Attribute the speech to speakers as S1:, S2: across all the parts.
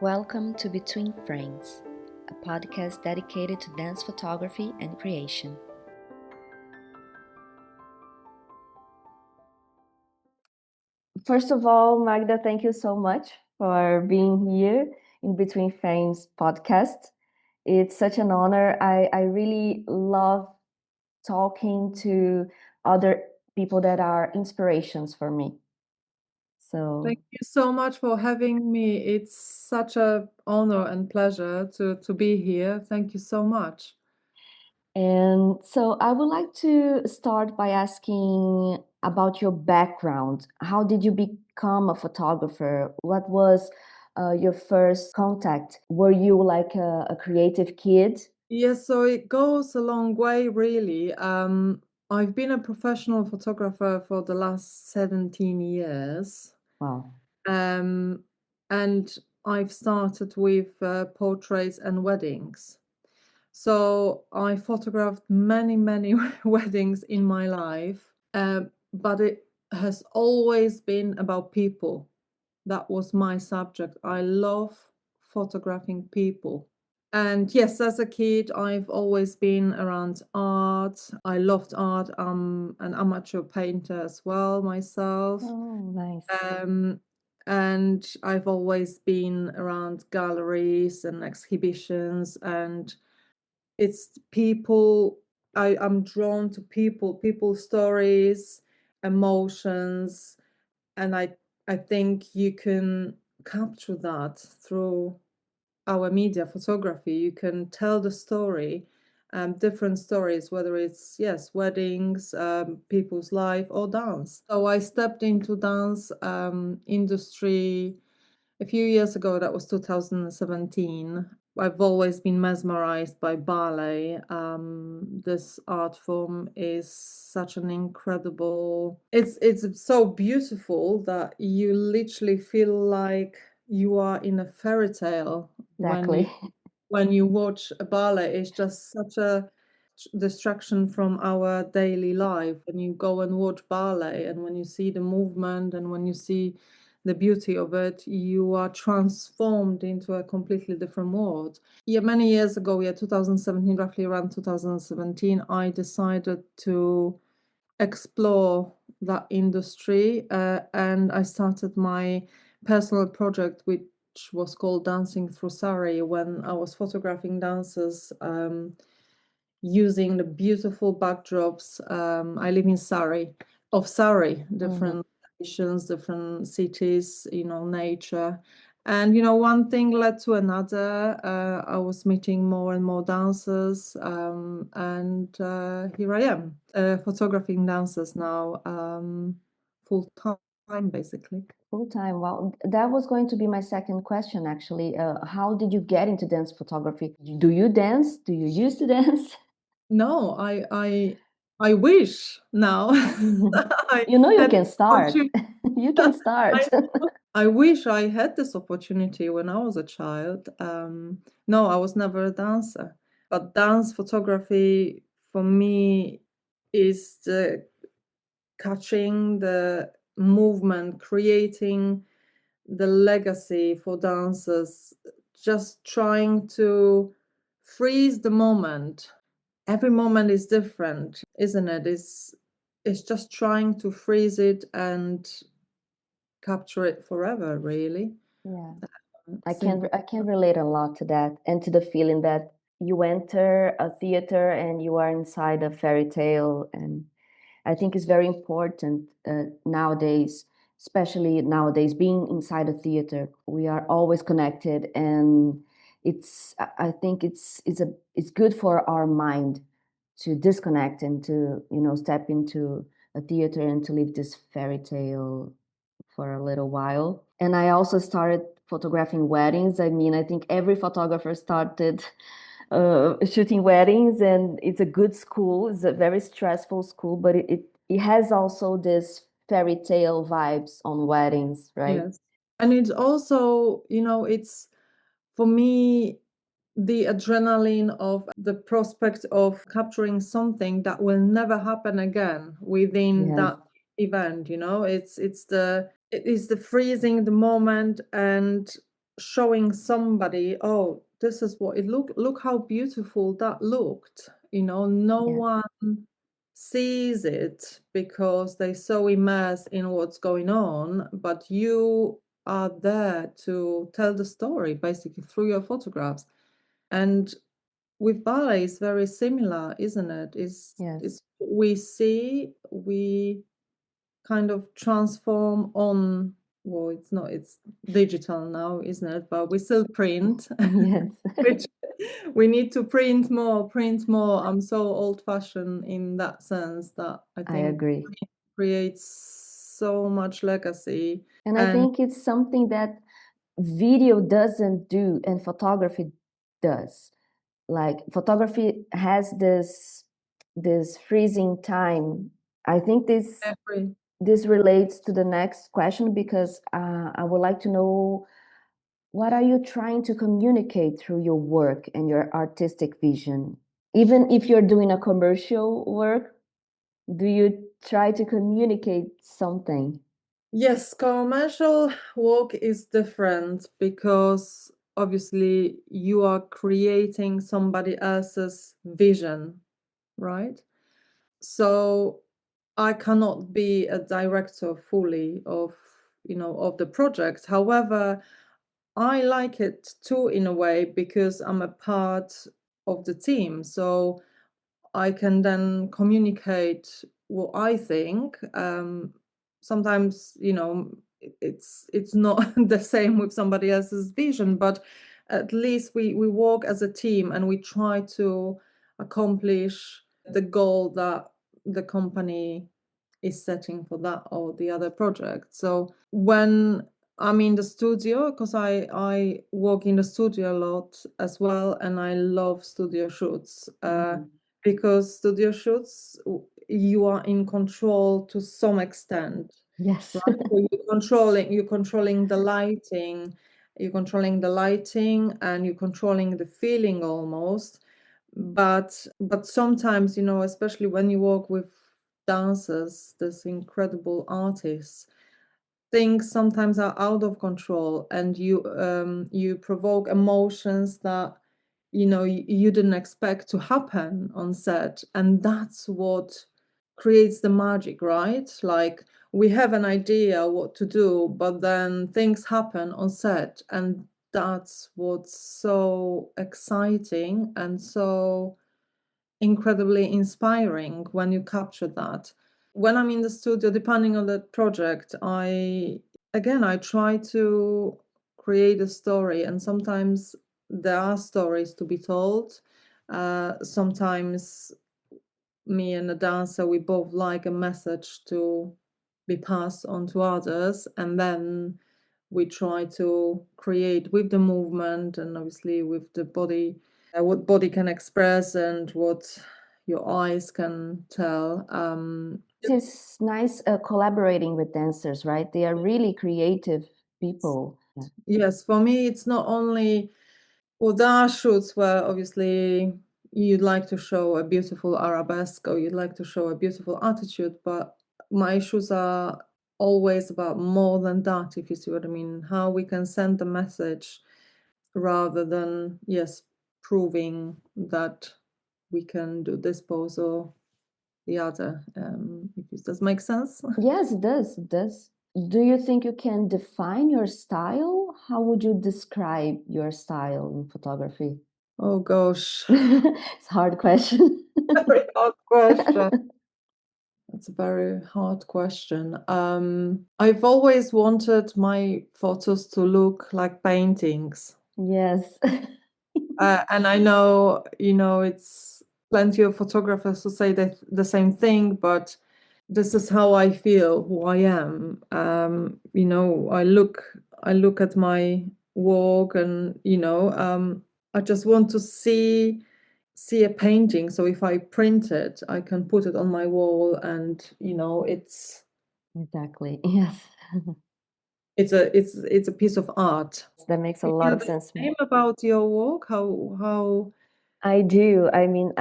S1: Welcome to Between Frames, a podcast dedicated to dance photography and creation.
S2: First of all, Magda, thank you so much for being here in Between Frames podcast. It's such an honor. I really love talking to other people that are inspirations for me. So,
S3: Thank you so much for having me. It's such a honor and pleasure to be here. Thank you so much.
S2: I would like to start by asking about your background. How did you become a photographer? What was your first contact? Were you like a creative kid?
S3: Yes, so it goes a long way, really. I've been a professional photographer for the last 17 years.
S2: Wow.
S3: Um, and I've started with portraits and weddings. So I photographed many weddings in my life, but it has always been about people. That was my subject. I love photographing people. And yes, as a kid, I've always been around art. I loved art. I'm an amateur painter as well myself.
S2: Oh, nice.
S3: Um, and I've always been around galleries and exhibitions, and it's people. I'm drawn to people's stories, emotions, and I think you can capture that through our media photography. You can tell the story, different stories, whether it's yes weddings, people's life, or dance. So I stepped into dance industry a few years ago. That was 2017. I've always been mesmerized by ballet. This art form is such an incredible. It's so beautiful that you literally feel like you are in a fairy tale
S2: Exactly.
S3: when you watch a ballet. It's just such a distraction from our daily life when you go and watch ballet, and when you see the movement and when you see the beauty of it, you are transformed into a completely different world. Yeah, many years ago, yeah, 2017, roughly around 2017, I decided to explore that industry, and I started my personal project, which was called Dancing Through Surrey, when I was photographing dancers using the beautiful backdrops. I live in Surrey,
S2: Mhm.
S3: different nations, different cities, nature. And, one thing led to another. I was meeting more and more dancers, and here I am, photographing dancers now, full time, basically.
S2: Full time. Wow. That was going to be my second question, actually. How did you get into dance photography? Do you dance? Do you used to dance?
S3: No, I wish now I
S2: You know, you
S3: had
S2: can
S3: the
S2: start.
S3: opportunity.
S2: You can start.
S3: I wish I had this opportunity when I was a child. No, I was never a dancer. But dance photography for me is the catching the movement, creating the legacy for dancers, just trying to freeze the moment. Every moment is different, isn't it? It's just trying to freeze it and capture it forever, really.
S2: Yeah.
S3: Simple.
S2: I can relate a lot to that and to the feeling that you enter a theater and you are inside a fairy tale. And I think it's very important nowadays, especially nowadays, being inside a theater. We are always connected, and I think it's good for our mind to disconnect and to step into a theater and to live this fairy tale for a little while. And I also started photographing weddings. I mean, I think every photographer started shooting weddings, and it's a good school. It's a very stressful school, but it has also this fairy tale vibes on weddings, right?
S3: Yes. And it's also, it's for me the adrenaline of the prospect of capturing something that will never happen again within
S2: Yes.
S3: that event. It's the freezing the moment and showing somebody, oh, this is what it look how beautiful that looked. No
S2: Yes.
S3: one sees it because they're so immersed in what's going on, but you are there to tell the story basically through your photographs. And with ballet, it's very similar, isn't it?
S2: Yes.
S3: It's we see, we kind of transform on, well, it's digital now, isn't it? But we still print,
S2: Yes.
S3: which we need to print more, print more. I'm so old-fashioned in that sense that I
S2: I
S3: think
S2: agree.
S3: print creates so much legacy.
S2: And I think it's something that video doesn't do and photography does. Like photography has this freezing time. I think this relates to the next question because I would like to know, what are you trying to communicate through your work and your artistic vision? Even if you're doing a commercial work, do you try to communicate something?
S3: Yes, commercial work is different because obviously you are creating somebody else's vision, right? So I cannot be a director fully of the project. However, I like it too in a way because I'm a part of the team. So I can then communicate what I think. Sometimes, it's not the same with somebody else's vision, but at least we work as a team and we try to accomplish the goal that the company is setting for that or the other project. So when I'm in the studio, because I work in the studio a lot as well, and I love studio shoots. Because studio shoots, you are in control to some extent,
S2: Yes.
S3: right? So you're controlling the lighting, and you're controlling the feeling almost. But sometimes, especially when you work with dancers, this incredible artists, things sometimes are out of control, and you provoke emotions that you didn't expect to happen on set, and that's what creates the magic, right? Like, we have an idea what to do, but then things happen on set, and that's what's so exciting and so incredibly inspiring when you capture that. When I'm in the studio, depending on the project, I try to create a story, and sometimes there are stories to be told. Sometimes me and the dancer, we both like a message to be passed on to others, and then we try to create with the movement and obviously with the body, what body can express and what your eyes can tell.
S2: It's nice collaborating with dancers, right? They are really creative people.
S3: Yes, for me, it's not only, well, there are shoots where obviously you'd like to show a beautiful arabesque or you'd like to show a beautiful attitude, but my shoots are always about more than that, if you see what I mean. How we can send the message rather than, yes, proving that we can do this pose or the other. If it does make sense.
S2: Yes, it does. It does. Do you think you can define your style? How would you describe your style in photography?
S3: Oh gosh,
S2: It's a hard question.
S3: very hard question. That's a very hard question. I've always wanted my photos to look like paintings.
S2: Yes.
S3: And I know, it's plenty of photographers who say that the same thing, but this is how I feel, who I am. I look at my work, and I just want to see a painting. So if I print it, I can put it on my wall, and it's
S2: Exactly. Yes.
S3: it's a piece of art.
S2: That makes a
S3: You
S2: lot
S3: feel
S2: of
S3: the
S2: sense.
S3: same about your work? How?
S2: I do. I mean,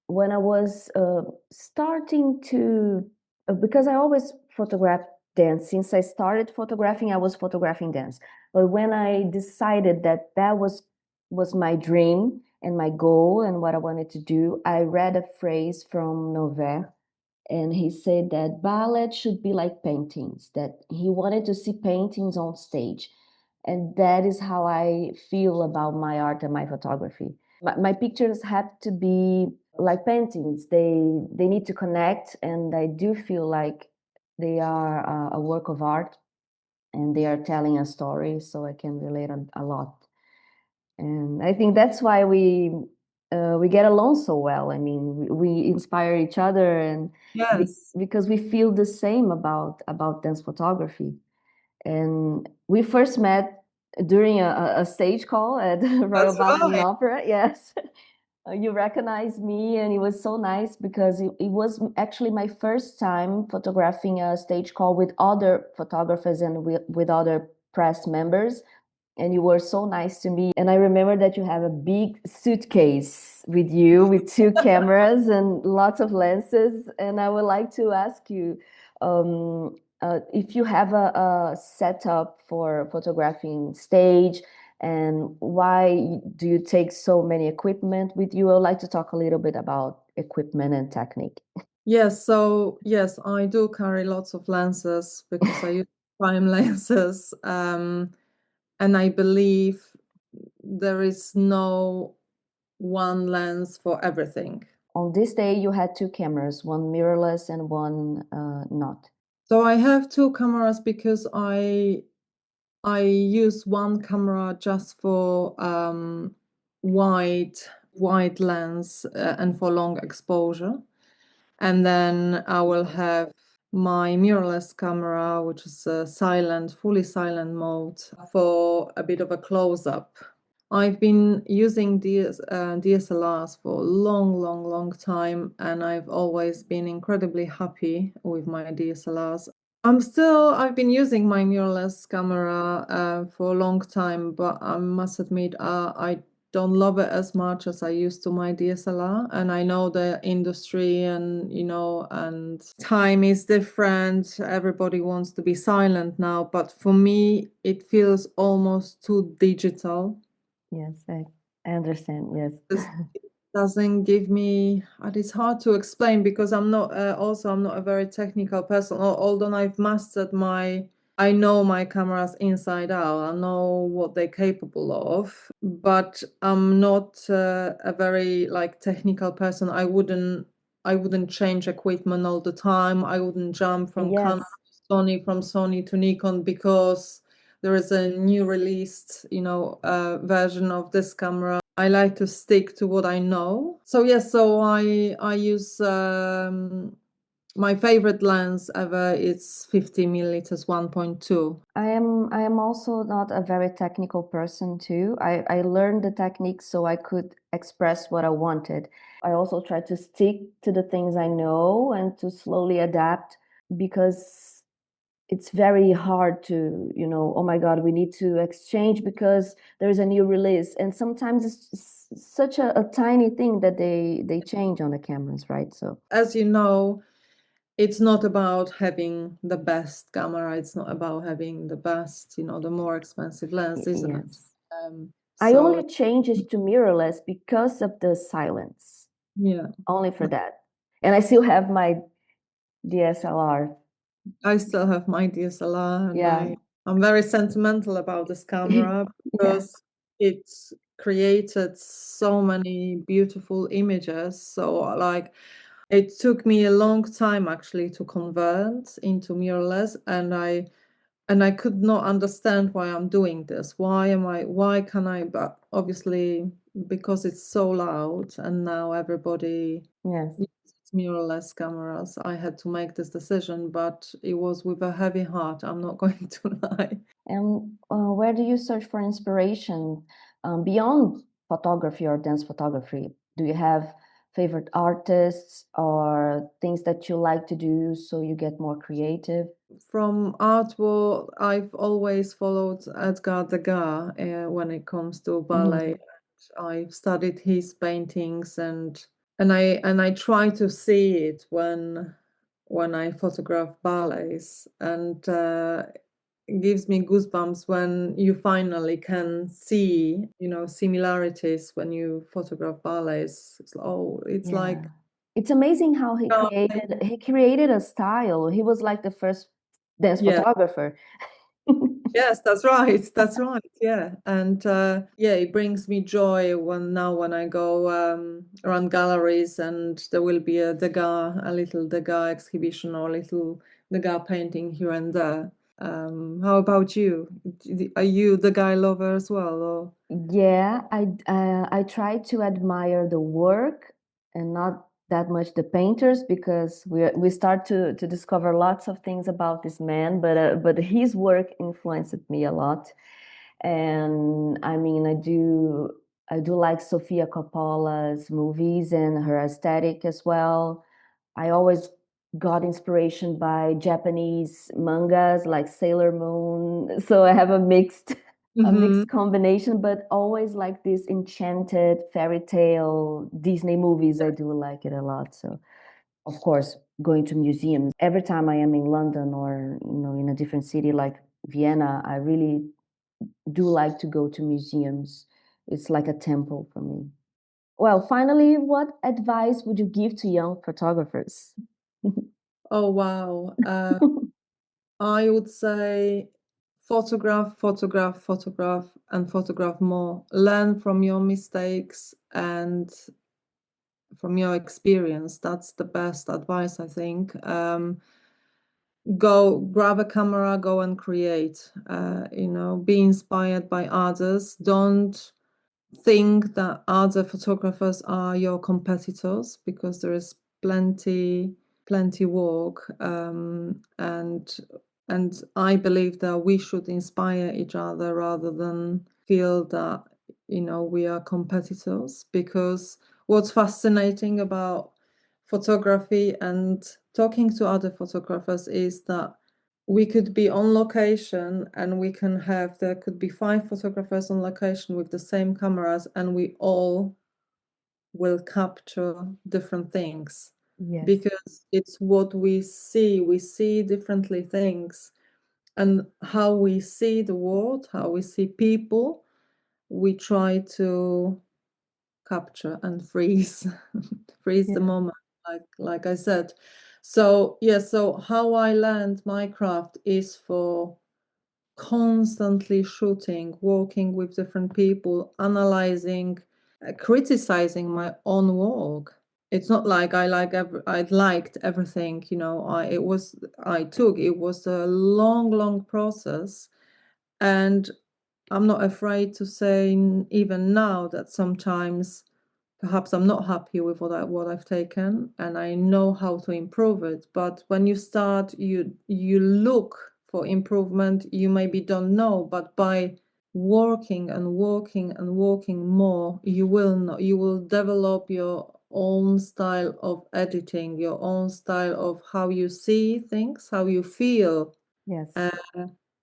S2: when I was starting to, because I always photographed dance. Since I started photographing, I was photographing dance. But when I decided that that was my dream and my goal and what I wanted to do, I read a phrase from Nover, and he said that ballet should be like paintings, that he wanted to see paintings on stage. And that is how I feel about my art and my photography. My pictures have to be like paintings. They need to connect, and I do feel like they are a work of art, and they are telling a story, so I can relate a lot. And I think that's why we get along so well. I mean, we inspire each other, and
S3: Yes,
S2: because we feel the same about dance photography. And we first met during a stage call at Royal
S3: that's
S2: Ballet and
S3: right.
S2: Opera. Yes. You recognized me, and it was so nice because it was actually my first time photographing a stage call with other photographers and with other press members. And you were so nice to me. And I remember that you have a big suitcase with you with two cameras and lots of lenses. And I would like to ask you if you have a setup for photographing stage, and why do you take so many equipment with you? I would like to talk a little bit about equipment and technique.
S3: Yes, so yes, I do carry lots of lenses because I use prime lenses. And I believe there is no one lens for everything.
S2: On this day, you had two cameras, one mirrorless and one not.
S3: So I have two cameras because I use one camera just for wide wide lens and for long exposure. And then I will have my mirrorless camera, which is a silent, fully silent mode for a bit of a close-up. I've been using DSLRs for a long, long, long time, and I've always been incredibly happy with my DSLRs. I've been using my mirrorless camera for a long time, but I must admit, I don't love it as much as I used to my DSLR. And I know the industry and, and time is different. Everybody wants to be silent now, but for me, it feels almost too digital.
S2: Yes, I understand. Yes.
S3: This doesn't give me, and it's hard to explain because I'm not a very technical person. Although I've mastered I know my cameras inside out. I know what they're capable of, but I'm not a very like technical person. I wouldn't change equipment all the time. I wouldn't jump from Canon
S2: Yes.
S3: to Sony, from Sony to Nikon because there is a new released, version of this camera. I like to stick to what I know. So yes, so I use my favorite lens ever is 50 milliliters 1.2.
S2: I am also not a very technical person too. I learned the technique so I could express what I wanted. I also try to stick to the things I know and to slowly adapt, because it's very hard to, oh my God, we need to exchange because there's a new release. And sometimes it's such a tiny thing that they change on the cameras, right? So
S3: As you know, it's not about having the best camera. It's not about having the best, the more expensive lens, isn't it?
S2: yes.
S3: Um,
S2: I
S3: so
S2: only changed it to mirrorless because of the silence,
S3: yeah,
S2: only for that. And I still have my DSLR.
S3: I still have my DSLR, and
S2: Yeah.
S3: I'm very sentimental about this camera
S2: Yeah.
S3: because it's created so many beautiful images. So like it took me a long time actually to convert into mirrorless, and I could not understand why I'm doing this. Why can I? But obviously, because it's so loud and now everybody
S2: Yes.
S3: uses mirrorless cameras, I had to make this decision, but it was with a heavy heart. I'm not going to lie.
S2: And where do you search for inspiration beyond photography or dance photography? Do you have favorite artists or things that you like to do so you get more creative?
S3: From artwork, I've always followed Edgar Degas when it comes to ballet. I've studied his paintings, and I try to see it when I photograph ballets. And gives me goosebumps when you finally can see, similarities when you photograph ballets. It's like,
S2: Yeah. It's amazing how
S3: oh,
S2: he created a style. He was like the first dance
S3: yeah.
S2: photographer.
S3: Yes, that's right. That's right. Yeah. And yeah, it brings me joy when I go around galleries and there will be a little Degas exhibition or a little Degas painting here and there. How about you? Are you the guy lover as well? Or
S2: Yeah, I try to admire the work and not that much the painters because we start to discover lots of things about this man, but his work influenced me a lot. And I mean, I do like Sofia Coppola's movies and her aesthetic as well. I always got inspiration by Japanese mangas like Sailor Moon. So I have a mixed a
S3: Mhm.
S2: mixed combination, but always like this enchanted fairy tale Disney movies. I do like it a lot. So of course, going to museums. Every time I am in London or in a different city like Vienna, I really do like to go to museums. It's like a temple for me. Well, finally, what advice would you give to young photographers?
S3: Oh wow. I would say photograph, photograph, photograph, and photograph more. Learn from your mistakes and from your experience. That's the best advice, I think. Go grab a camera, go and create. Be inspired by others. Don't think that other photographers are your competitors because there is plenty work, and I believe that we should inspire each other rather than feel that we are competitors, because what's fascinating about photography and talking to other photographers is that we could be on location and there could be 5 photographers on location with the same cameras, and we all will capture different things
S2: Yes,
S3: because it's what we see differently things, and how we see the world, how we see people, we try to capture and freeze freeze the
S2: yeah,
S3: moment, like I said. So yeah, so how I learned my craft is for constantly shooting, working with different people, analyzing, criticizing my own work. It's not like I liked everything, it was a long process, and I'm not afraid to say even now that sometimes perhaps I'm not happy with what I've taken, and I know how to improve it. But when you start, you look for improvement. You maybe don't know, but by working and working and working more, you will know. You will develop your own style of editing, your own style of how you see things, how you feel,
S2: yes,
S3: uh,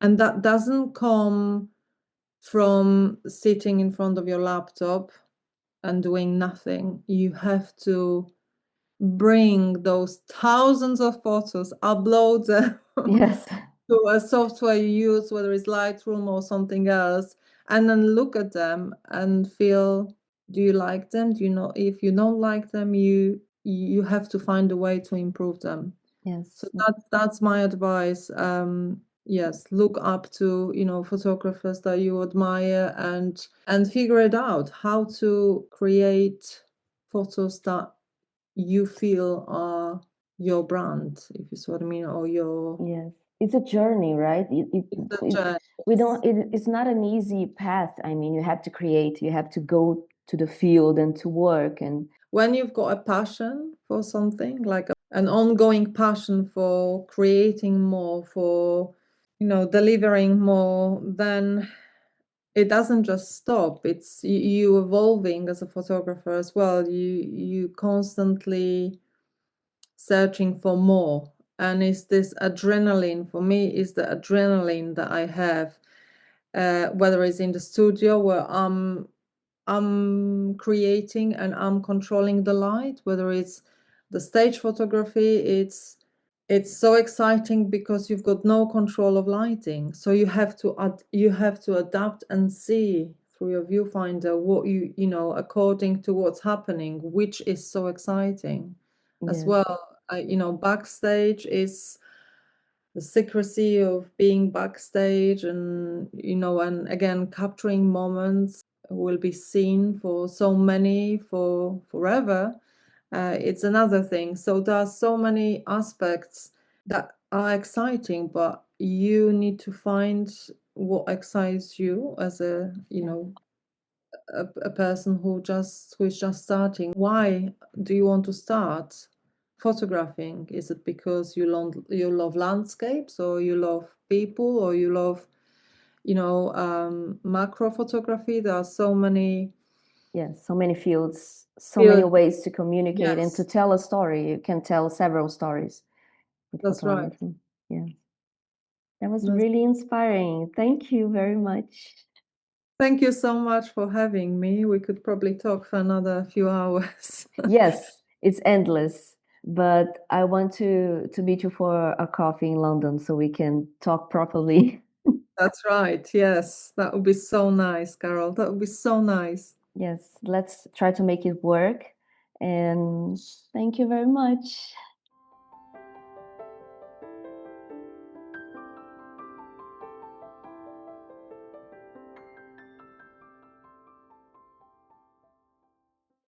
S3: and that doesn't come from sitting in front of your laptop and doing nothing. You have to bring those thousands of photos, upload them
S2: yes,
S3: to a software you use, whether it's Lightroom or something else, and then look at them and feel, do you like them? Do you know, if you don't like them, you have to find a way to improve them. So
S2: yes,
S3: that's my advice. Yes, look up to photographers that you admire, and figure it out how to create photos that you feel are your brand, if you see what I mean, or your
S2: yes. It's a journey, right?
S3: journey.
S2: We don't. It's not an easy path. I mean, you have to create. You have to go to the field and to work. And
S3: When you've got a passion for something, like an ongoing passion for creating more, for delivering more, then it doesn't just stop. It's you evolving as a photographer as well. You constantly searching for more, and it's this adrenaline. For me, is the adrenaline that I have, whether it's in the studio where I'm creating and I'm controlling the light, whether it's the stage photography, it's so exciting because you've got no control of lighting, so you have to adapt and see through your viewfinder what you know, according to what's happening, which is so exciting as
S2: Yes.
S3: well. You know, backstage is the secrecy of being backstage, and you know, and again, capturing moments will be seen for so many for forever. It's another thing. So there are so many aspects that are exciting, but you need to find what excites you as a, you
S2: Yeah.
S3: know, a person who is just starting. Why do you want to start photographing? Is it because you love landscapes, or you love people, or you love, you know, macro photography? There are so many
S2: Yes, so many fields, so many
S3: fields.
S2: ways to communicate and to
S3: Yes,
S2: tell a story. You can tell several stories with
S3: that's right.
S2: photography. Yeah, that was
S3: That's,
S2: really inspiring. Thank you very much.
S3: thank you so much for having me. We could probably talk for another few hours.
S2: Yes, it's endless, but I want to meet you for a coffee in London so we can talk properly.
S3: That's right. Yes, that would be so nice, Carol. That would be so nice.
S2: Yes, let's try to make it work. And thank you very much.